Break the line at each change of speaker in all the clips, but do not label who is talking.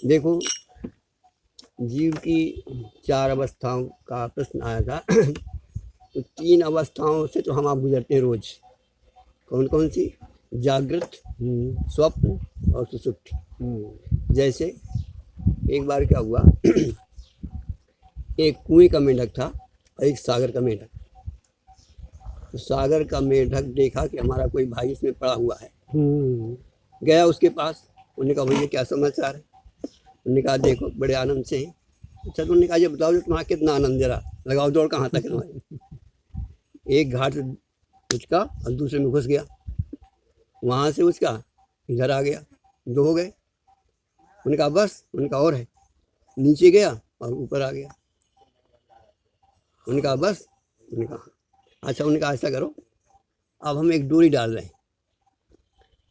देखो, जीव की 4 अवस्थाओं का प्रश्न आया था। तो 3 अवस्थाओं से तो हम आप गुजरते हैं रोज। कौन कौन सी? जागृत, स्वप्न और सुषुप्ति। जैसे एक बार क्या हुआ, एक कुएं का मेंढक था और एक सागर का मेंढक। तो सागर का मेंढक देखा कि हमारा कोई भाई इसमें पड़ा हुआ है, गया उसके पास। उन्होंने कहा भैया क्या समाचार है? उन्होंने कहा देखो बड़े आनंद से हैं। अच्छा, तो उन्होंने कहा ये बताओ जो तुम्हारा कितना आनंद जरा लगाओ दौड़ कहाँ तक तुम्हारी। एक घाट से उसका और दूसरे में घुस गया, वहाँ से उसका इधर आ गया, 2 हो गए। उन्होंने कहा बस? उन्होंने कहा और है। नीचे गया और ऊपर आ गया। उन्होंने कहा बस? उन्होंने कहा अच्छा। उन्होंने कहा ऐसा करो, अब हम एक डोरी डाल रहे हैं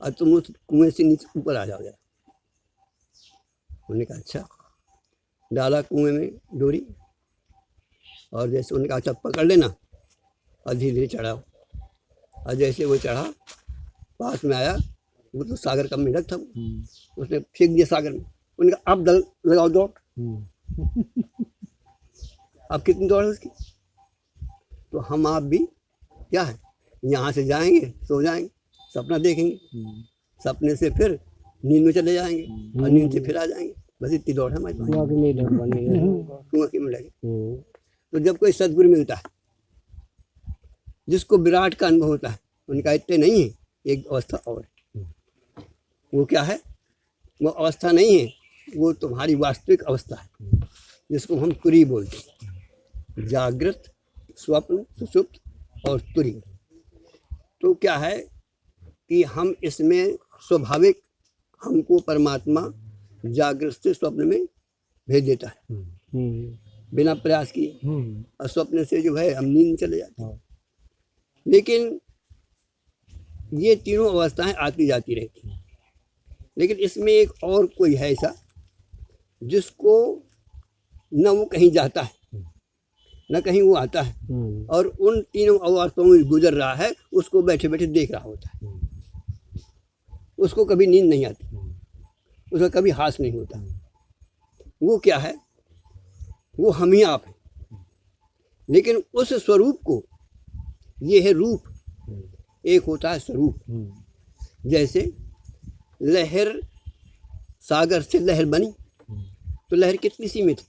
और तुम उस कुएं से नीचे ऊपर आ जाओ जरा। उन्होंने कहा अच्छा। डाला कुएं में डोरी, और जैसे उन्होंने कहा अच्छा पकड़ लेना और धीरे धीरे चढ़ाओ। और जैसे वो चढ़ा, पास में आया, वो तो सागर का मेंढक था, उसने फेंक दिया सागर में। उन्होंने कहा अब दल लगाओ दौड़। अब कितनी दौड़ है उसकी? तो हम आप भी क्या है, यहाँ से जाएंगे, सो जाएंगे, सपना देखेंगे, सपने से फिर नींद में चले जाएंगे और नींद से फिर आ जाएंगे। बस इतनी दौड़ है हमारी। कुआं की मेंढक। तो जब कोई सदगुरु मिलता है जिसको विराट का अनुभव होता है, उनका इतने नहीं है, एक अवस्था और है। वो क्या है? वो अवस्था नहीं है, वो तुम्हारी वास्तविक अवस्था है, जिसको हम तुरी बोलते हैं। जागृत, स्वप्न, सुषुप्त और तुरी। तो क्या है कि हम इसमें स्वाभाविक हमको परमात्मा जागृत से स्वप्न में भेज देता है बिना प्रयास किए, और स्वप्न से जो है हम नींद में चले जाते हैं। लेकिन ये तीनों अवस्थाएं आती जाती रहती हैं। लेकिन इसमें एक और कोई है ऐसा जिसको न वो कहीं जाता है न कहीं वो आता है, और उन तीनों अवस्थाओं में गुजर रहा है, उसको बैठे बैठे देख रहा होता है। उसको कभी नींद नहीं आती, उसका कभी हास नहीं होता। वो क्या है? वो हम ही आप हैं। लेकिन उस स्वरूप को, ये है रूप, एक होता है स्वरूप। जैसे लहर, सागर से लहर बनी, तो लहर कितनी सीमित है,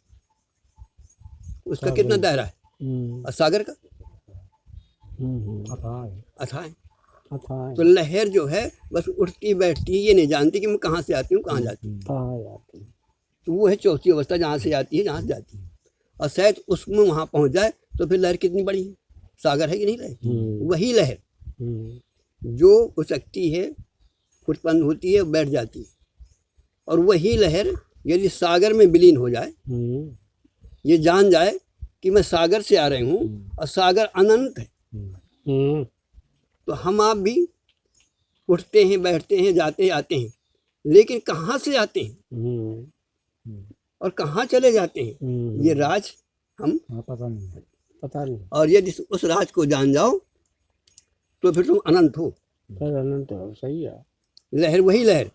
उसका कितना दायरा है, और सागर का अथाह है। तो लहर जो है बस उठती बैठती है, ये नहीं जानती कि मैं कहाँ से आती हूँ कहाँ जाती हूँ। तो वो है चौथी अवस्था, जहाँ से आती है जहाँ से जाती है। और शायद उसमें वहाँ पहुँच जाए तो फिर लहर कितनी बड़ी है, सागर है कि नहीं लहर? वही लहर जो उचकती है, उत्पन्न होती है, बैठ जाती है। और वही लहर यदि सागर में विलीन हो जाए, ये जान जाए कि मैं सागर से आ रही हूँ और सागर अनंत है, तो हम आप भी उठते हैं, बैठते हैं, जाते हैं, आते हैं, लेकिन कहाँ से आते हैं और कहाँ चले जाते हैं, ये राज हम पता नहीं। और यदि उस राज को जान जाओ तो फिर तुम अनंत हो।
अनंत हो, सही है।
लहर वही लहर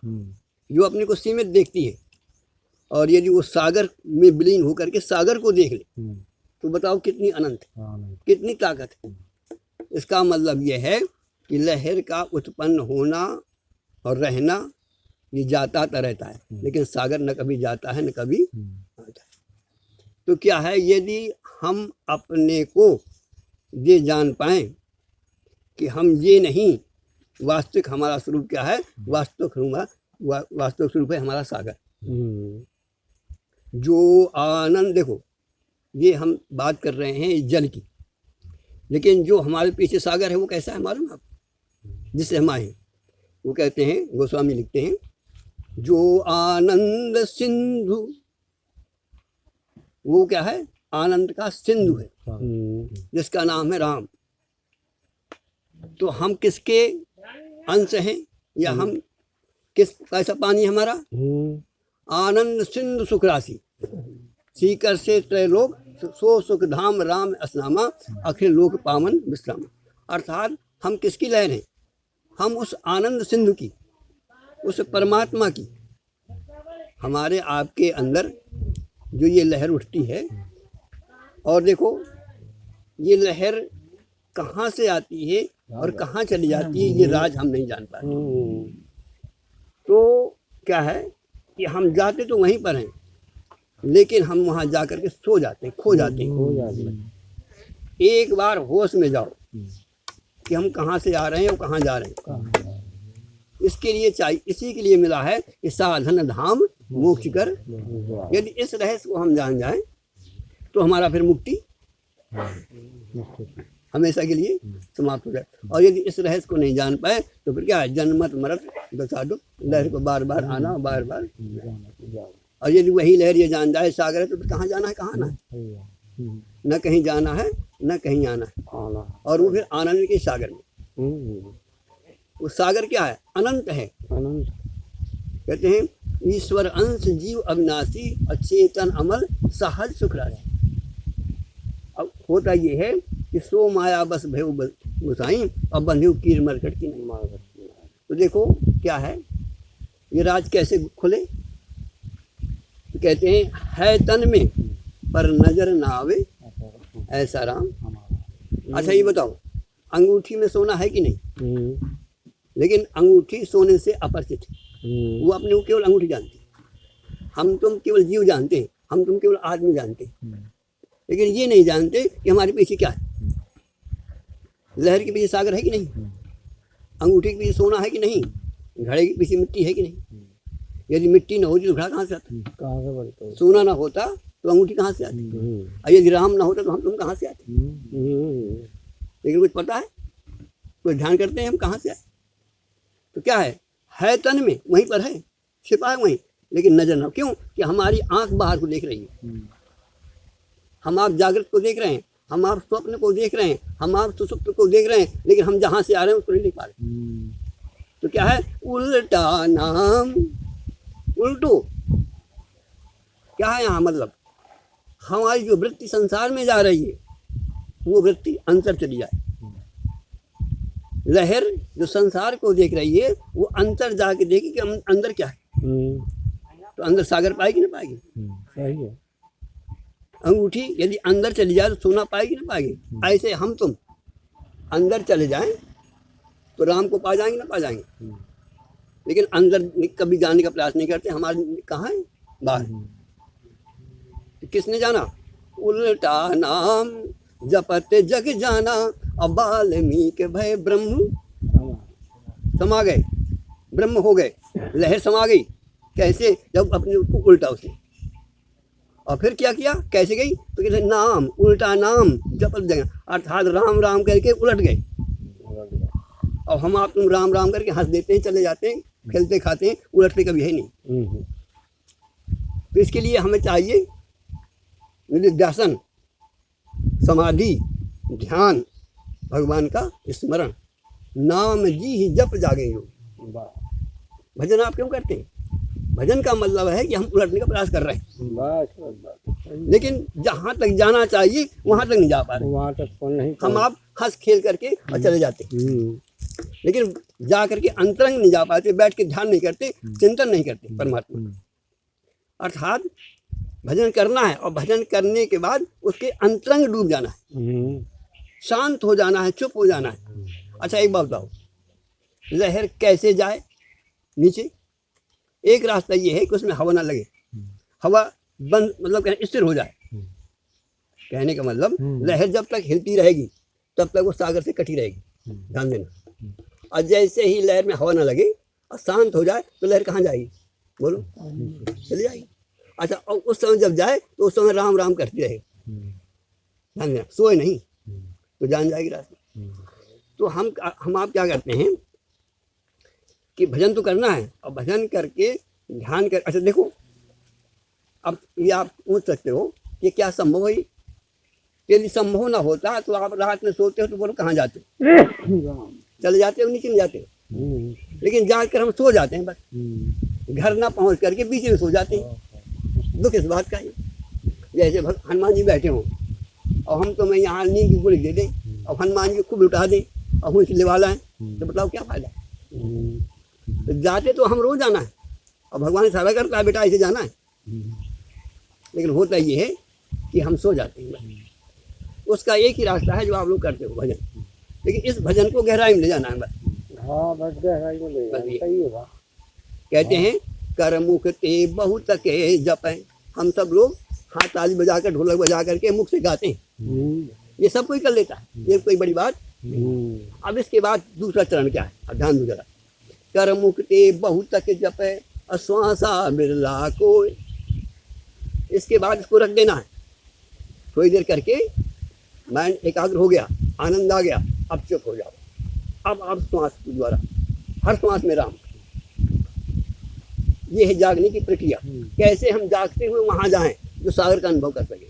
जो अपने को सीमित देखती है, और यदि वो सागर में विलीन होकर के सागर को देख ले तो बताओ कितनी अनंत है, कितनी ताकत है। इसका मतलब यह है कि लहर का उत्पन्न होना और रहना ये जाता रहता है, लेकिन सागर न कभी जाता है न कभी आता है। तो क्या है, यदि हम अपने को ये जान पाए कि हम ये नहीं, वास्तविक हमारा स्वरूप क्या है, वास्तविक स्वरूप है हमारा सागर। जो आनंद, देखो ये हम बात कर रहे हैं जल की, लेकिन जो हमारे पीछे सागर है वो कैसा है मालूम आप? जिससे हम आए, वो कहते हैं, गोस्वामी लिखते हैं, जो आनंद सिंधु, वो क्या है? आनंद का सिंधु है, जिसका नाम है राम। तो हम किसके अंश हैं, या हम किस कैसा पानी हमारा? आनंद सिंधु सुख राशि, सीकर से त्रैलोक सो सुख धाम राम असनामा, अखिल लोक पावन विश्राम। अर्थात हम किसकी लहर हैं? हम उस आनंद सिंधु की, उस परमात्मा की। हमारे आपके अंदर जो ये लहर उठती है, और देखो ये लहर कहाँ से आती है और कहाँ चली जाती है, ये राज हम नहीं जान पाते। तो क्या है कि हम जाते तो वहीं पर हैं, लेकिन हम वहाँ जा कर के सो जाते हैं, खो जाते हैं। एक बार होश में जाओ कि हम कहाँ से आ रहे हैं और कहाँ जा रहे हैं। इसके लिए चाहिए, इसी के लिए मिला है कि साधन धाम मोक्ष कर। यदि इस रहस्य को हम जान जाएं तो हमारा फिर मुक्ति हमेशा के लिए समाप्त हो जाए। और यदि इस रहस्य को नहीं जान पाए तो फिर क्या है? जन्मत मरत दसादुख, लहर को बार बार आना, बार बार। और यदि वही लहर ये जान जाए सागर है, तो फिर कहाँ जाना है, कहाँ आना है? न कहीं जाना है न कहीं आना है, और वो फिर आनंद के सागर में। वो सागर क्या है? अनंत है। कहते हैं ईश्वर अंश जीव अविनाशी, अचेतन अमल सहज सुख राशि। अब होता ये है कि सो माया बस भय गुसाई, अब बंधु कीर मरकट की नहीं। तो देखो क्या है ये राज कैसे खुले? तो कहते हैं है तन में पर नजर ना आवे ऐसा राम। अच्छा ये बताओ, अंगूठी में सोना है कि नहीं? लेकिन अंगूठी सोने से अपरिचित है। वो अपने को केवल अंगूठी जानती है, हम तुम केवल जीव जानते हैं, हम तुम केवल आदमी जानते हैं। लेकिन ये नहीं जानते कि हमारे पीछे क्या है। लहर के पीछे सागर है कि नहीं? अंगूठी के पीछे सोना है कि नहीं? घड़े के पीछे मिट्टी है कि नहीं? यदि मिट्टी ना होती तो घड़ा कहाँ से आता? कहाँ से बनता? सोना ना होता तो अंगूठी कहाँ से आती? और यदि राम ना होता तो हम तुम कहाँ से आते? लेकिन कुछ पता है, कुछ ध्यान करते हैं हम कहाँ से आए? तो क्या है तन में, वहीं पर है, छिपा है वहीं, लेकिन नजर ना। क्यों? कि हमारी आंख बाहर को देख रही है। हम आप जागृत को देख रहे हैं, हम आप स्वप्न को देख रहे हैं, हम आप सुसुप्त को देख रहे हैं, लेकिन हम जहाँ से आ रहे हैं उसको नहीं देख पा रहे। तो क्या है? उल्टा नाम, उल्टो क्या है यहाँ? मतलब हमारी जो वृत्ति संसार में जा रही है वो वृत्ति अंतर चली जाए। लहर जो संसार को देख रही है वो अंतर जाके देखे कि हम अंदर क्या है। तो अंदर सागर पाएगी ना पाएगी? सही है। अंगूठी यदि अंदर चली जाए तो सोना पाएगी ना पाएगी? ऐसे हम तुम अंदर चले जाएं तो राम को पा जाएंगे ना पा जाएंगे। लेकिन अंदर कभी जाने का प्रयास नहीं करते। हमारे कहाँ है? बाहर। तो किसने जाना? उल्टा नाम जपते जग जाना, अब वाल्मीकि भय ब्रह्म समा गए, ब्रह्म हो गए। लहर समा गई। कैसे? जब अपने उसको उल्टा उसने। और फिर क्या किया? कैसे गई? तो कहते नाम, उल्टा नाम जपत जगह, अर्थात राम राम करके उलट गए। और हम आप तुम राम राम करके हंस देते हैं, चले जाते हैं, खेलते खाते हैं, उलटते कभी है नहीं। तो इसके लिए हमें चाहिए निधिध्यासन, समाधि, ध्यान, भगवान का स्मरण। नाम जी ही जप जागे योग। भजन आप क्यों करते हैं? भजन का मतलब है कि हम उलटने का प्रयास कर रहे हैं, लेकिन जहाँ तक जाना चाहिए वहाँ तक नहीं जा पा रहे। वहाँ तक नहीं, हम आप हंस खेल करके और चले जाते, लेकिन जा करके अंतरंग नहीं जा पाते, बैठ के ध्यान नहीं करते, चिंतन नहीं करते परमात्मा। अर्थात भजन करना है और भजन करने के बाद उसके अंतरंग डूब जाना है, शांत हो जाना है, चुप हो जाना है। अच्छा एक बात बताओ, लहर कैसे जाए नीचे? एक रास्ता ये है कि उसमें हवा ना लगे, हवा बंद, मतलब स्थिर हो जाए। कहने का मतलब लहर जब तक हिलती रहेगी तब तक वो सागर से कटी रहेगी, ध्यान देना। और जैसे ही लहर में हवा ना लगे और शांत हो जाए तो लहर कहाँ जाएगी? बोलो, चली जाएगी। अच्छा, और उस समय जब जाए तो उस समय राम राम करती रहेगी, ध्यान देना, सोए नहीं तो जान जाएगी रास्ते। तो हम आप क्या करते हैं कि भजन तो करना है और भजन करके ध्यान कर। अच्छा देखो, अब ये आप पूछ सकते हो कि क्या संभव है? यदि संभव ना होता तो आप रात में सोते हो तो बोलो कहाँ जाते? चले जाते हो, नीचे नहीं जाते। लेकिन जाकर हम सो जाते हैं, बस घर ना पहुंच करके बीच में सो जाते हैं। दुख इस बात का है। जैसे हनुमान जी बैठे हों और हम तो मैं यहाँ नींद की गोली दे दें और हनुमान जी खूब लुटा दें और हम इसलिए वाला है, तो बताओ क्या फायदा। तो जाते तो हम रोज जाना है और भगवान सारा करता है बेटा ऐसे जाना है, लेकिन होता ये है कि हम सो जाते हैं बस। उसका एक ही रास्ता है जो आप लोग करते हो भजन, लेकिन इस भजन को गहराई में ले जाना है बस।
हाँ बस गहराई में ले जाना, सही है बात।
कहते हैं कर मुख ते बहुत के जप है। हम सब लोग हाथ ताली बजा कर ढोलक बजा करके मुख से गाते हैं, ये सब कोई कर लेता है, ये कोई बड़ी बात। अब इसके बाद दूसरा चरण क्या है, अब ध्यान दो जरा। कर मुख ते बहुत के जप है अश्वासा बिरला को। इसके बाद इसको रख देना है, थोड़ी देर करके माइंड एकाग्र हो गया, आनंद आ गया, अब चुप हो जाओ। अब आप श्वास के द्वारा हर श्वास में राम, ये है जागने की प्रक्रिया। कैसे हम जागते हुए वहाँ जाएं जो सागर का अनुभव कर सके।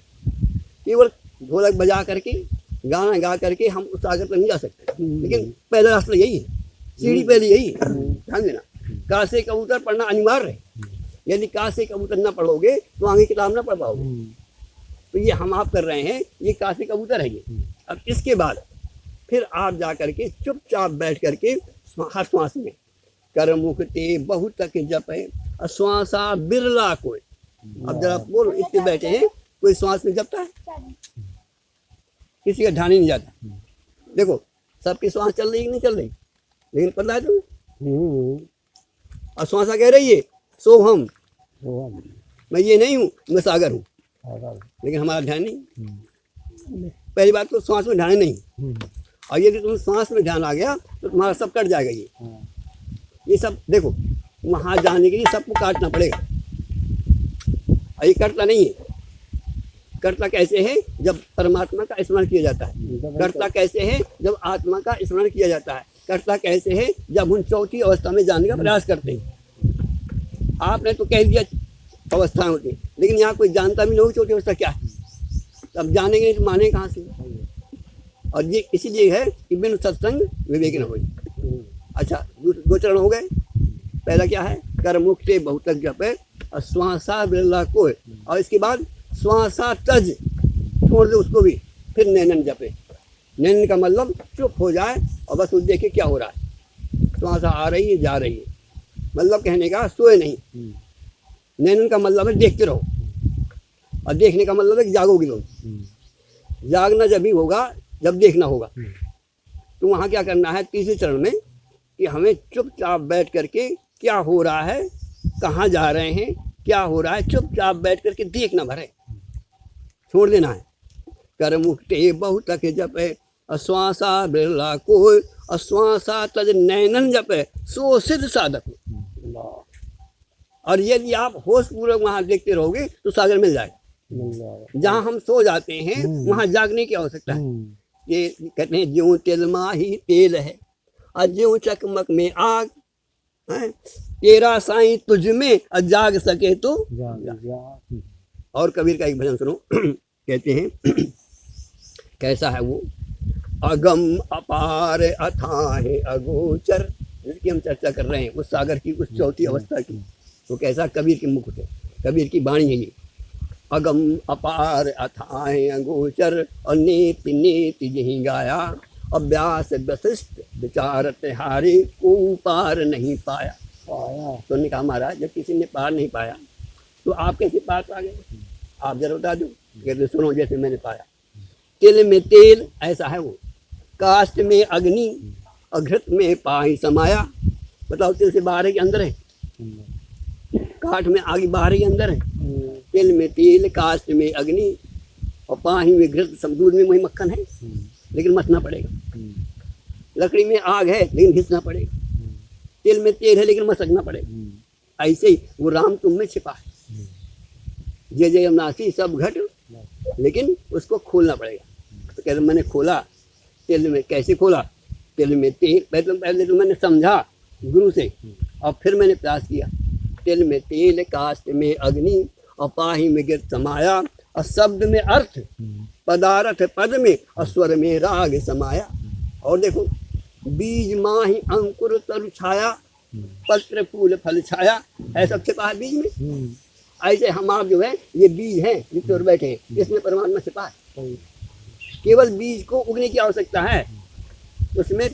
केवल ढोलक बजा करके गाना गा करके हम उस सागर पर नहीं जा सकते, लेकिन पहला रास्ता यही है, सीढ़ी पहले यही है। ध्यान देना, का से कबूतर पढ़ना अनिवार्य है। यदि का से कबूतर न पढ़ोगे तो आगे किताब न पढ़ पाओगे। तो ये हम आप कर रहे हैं, ये का से कबूतर है ये। अब इसके बाद फिर आप जा करके चुपचाप बैठ करके हर श्वास में कर मुख ते बहुत तक जप है श्वासा बिरला कोई। अब जरा बोलो, इतने बैठे हैं, कोई श्वास में जपता है? किसी का ध्यान ही नहीं जाता। देखो सबकी श्वास चल रही है कि नहीं चल रही, लेकिन पता है तुम्हें। और श्वासा कह रही है सोहम, मैं ये नहीं हूँ, मैं सागर हूँ, लेकिन हमारा ध्यान नहीं। पहली बात तो श्वास में ध्यान नहीं, और यदि तुम श्वास में ध्यान आ गया तो तुम्हारा सब कट जाएगा। ये सब देखो, वहाँ जाने के लिए सबको काटना पड़ेगा, और ये कटता नहीं है। कर्ता कैसे है? जब परमात्मा का स्मरण किया जाता है। कर्ता कैसे है? जब आत्मा का स्मरण किया जाता है। कर्ता कैसे है? जब हम चौथी अवस्था में जाने का प्रयास करते हैं। आपने तो कह दिया अवस्थाएं होती हैं, लेकिन यहाँ कोई जानता भी नहीं हो चौथी अवस्था क्या है। तब जानेंगे तो माने कहाँ से। और ये इसीलिए है कि बिन सत्संग विवेक न हो। अच्छा, दो चरण हो गए। पहला क्या है? कर मुख से बहुत जप है और श्वासा बिरला को, और इसके बाद श्वासा तज, छोड़ दो उसको भी। फिर नैनन जपे। नैनन का मतलब चुप हो जाए और बस वो देखे क्या हो रहा है। श्वासा आ रही है जा रही है, मतलब कहने का सोए नहीं। नैनन का मतलब है देखते रहो, और देखने का मतलब है कि जागोगे तुम। जागना जब भी होगा जब देखना होगा। तो वहाँ क्या करना है तीसरे चरण में, कि हमें चुपचाप बैठ करके क्या हो रहा है, कहाँ जा रहे हैं, क्या हो रहा है, चुपचाप बैठ करके देखना भरे, छोड़ देना है। कर मुक्ते बहुत तक जप है अश्वासा बिरला को, अश्वासा तज नैनन जप है सो सिद्ध साधक। और यदि आप होश पूर्वक वहाँ देखते रहोगे तो सागर मिल जाएगा। जहाँ हम सो जाते हैं वहाँ जागने की आवश्यकता है। ये कहते हैं ज्यों तेल माही तेल है और ज्यों चकमक में आग है, तेरा साईं तुझ में जाग सके तो जाग। और कबीर का एक भजन सुनो। कहते हैं कैसा है वो, अगम अपार अथाह अगोचर, जिसकी हम चर्चा कर रहे हैं उस सागर की, उस चौथी अवस्था की। तो कैसा कबीर के मुख से, कबीर की वाणी है ये। अगम अपार अथाह अगोचर और नेति नेति यही गाया, अभ्यास वशिष्ठ विचारत हारे को पार नहीं पाया। तो उन्होंने कहा महाराज जब किसी ने पार नहीं पाया तो आप कैसे पार पा गए, आप जरा बता दो। कहते सुनो जैसे मैंने पाया। तिल में तेल ऐसा है वो, काष्ठ में अग्नि और घृत में पाही समाया। बताओ तिल से बाहर है कि अंदर है? काठ में आगे बाहर ही अंदर है। तिल में तेल, काष्ठ में अग्नि और पाही में घृत, सब दूध में वही मक्खन है, लेकिन मथना पड़ेगा। लकड़ी में आग है लेकिन घिसना पड़ेगा। तिल में तेल है लेकिन मसकना पड़ेगा। ऐसे ही वो राम तुम में छिपा है। जय जय यमुनासी सब घट, लेकिन उसको खोलना पड़ेगा। तो कहते मैंने खोला, तिल में कैसे खोला? तिल में तेल, पहले तो मैंने समझा गुरु से और फिर मैंने प्रयास किया। तिल में तेल, काष्ठ में अग्नि और पाही में गिर समाया, और शब्द में अर्थ, पदार्थ पद में और स्वर में राग समाया। और देखो बीज माही अंकुर तरु छाया, पत्र फूल फल छाया, है सब छिपा है बीज में। ऐसे हम आप जो है ये बीज हैं जो तोड़ बैठे हैं, इसमें परमात्मा छिपा है। केवल बीज को उगने की आवश्यकता है, उसमें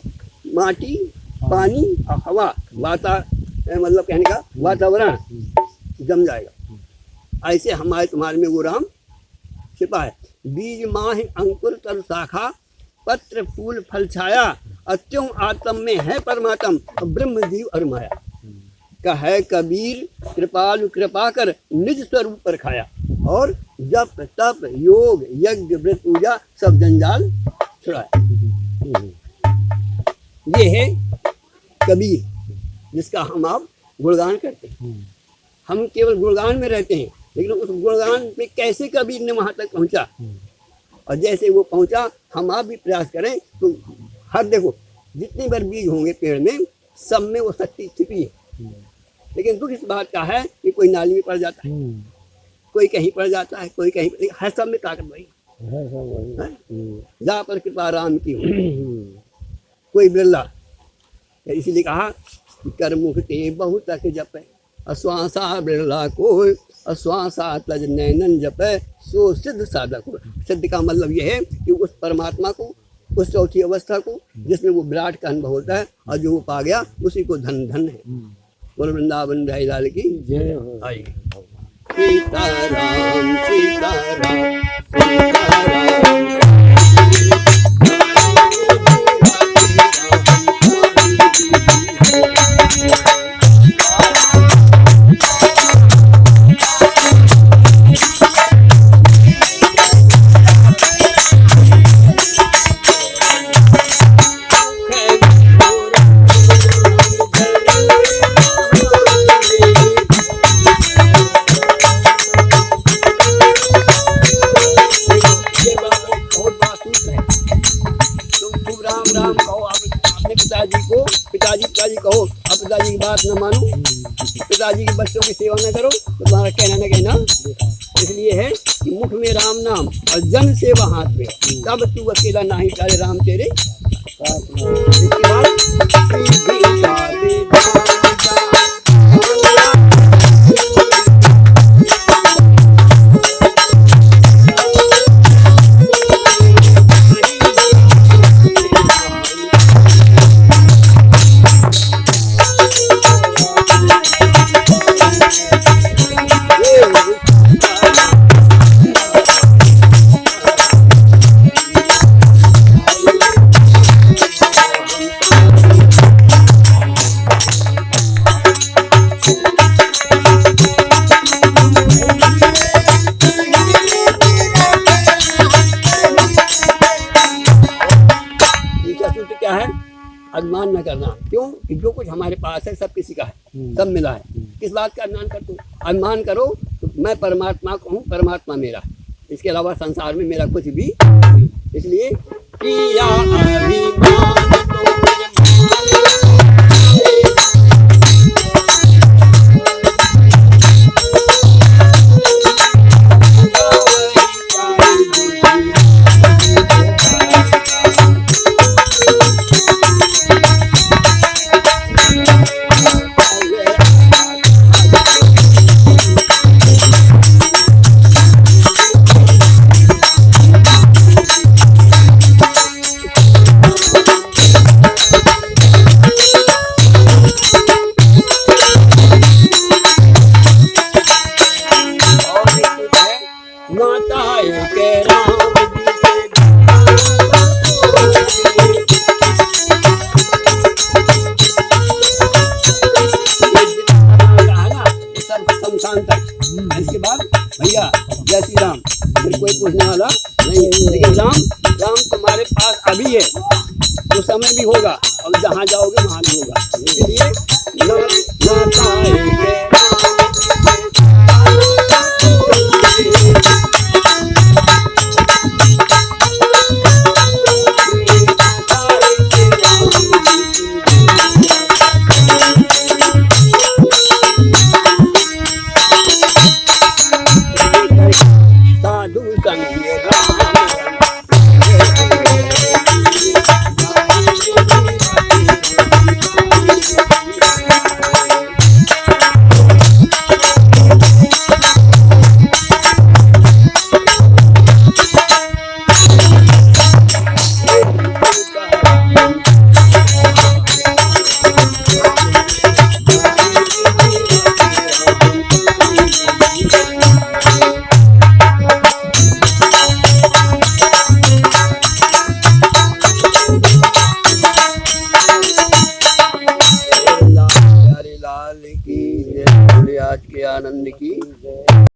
माटी, पानी और हवा, मतलब कहने का वातावरण जम जाएगा। ऐसे हमारे तुम्हारे में वो राम छिपा है। बीज माह अंकुर तल शाखा, पत्र फूल फल छाया, अत्यों आत्म में है परमात्म, ब्रह्म जीव और माया। कहे कबीर कृपालु कृपा कर निज स्वरूप पर खाया, और जप तप योग यज्ञ व्रत पूजा सब जंजाल छुड़ाया। ये है कबीर, जिसका हम आप गुणगान करते हैं। हम केवल गुणगान में रहते हैं, लेकिन उस गुणगान पे कैसे कबीर ने वहाँ तक पहुँचा, और जैसे वो पहुँचा हम आप भी प्रयास करें तो हर देखो जितनी बार बीज होंगे पेड़ में, सब में वो शक्ति छिपी है। लेकिन दुख इस बात का है कि कोई नाली में पड़ जाता है, कोई कहीं पड़ जाता है, कोई कहीं, हर सब में ताकत वही है। जा पर कृपा राम की हो, कोई बिरला। इसीलिए कहा कि कर मुख ते बहुत तक जपे, अश्वासा बिरला को अश्वासा तज नैनन जपे, सो सिद्ध साधक हो। सिद्ध का मतलब यह है कि उस परमात्मा को, उस चौथी अवस्था को जिसमें वो विराट का अनुभव होता है, और जो वो पा गया उसी को धन धन है। बोल वृंदावन बिहारी लाल की जय हो। सीताराम सीताराम सीताराम। पिताजी कहो, अब पिताजी की बात न मानो, पिताजी के बच्चों की सेवा न करो तो तुम्हारा कहना न कहना। इसलिए है कि मुख में राम नाम और जन सेवा हाथ में, तब तू अकेला नहीं करे राम तेरे। इसके बाद अभिमान न करना। क्यों कि जो कुछ हमारे पास है सब किसी का है, सब मिला है। किस बात का अभिमान कर, तू अभिमान करो तो मैं परमात्मा को हूँ, परमात्मा मेरा है, इसके अलावा संसार में मेरा कुछ भी नहीं। इसलिए किया अभिमान इसके बाद भैया जय श्री राम, फिर कोई पूछने वाला नहीं है। लेकिन राम तुम्हारे पास अभी है, तो समय भी होगा और जहाँ जाओगे वहाँ भी होगा। इसलिए के आनंद की
जय।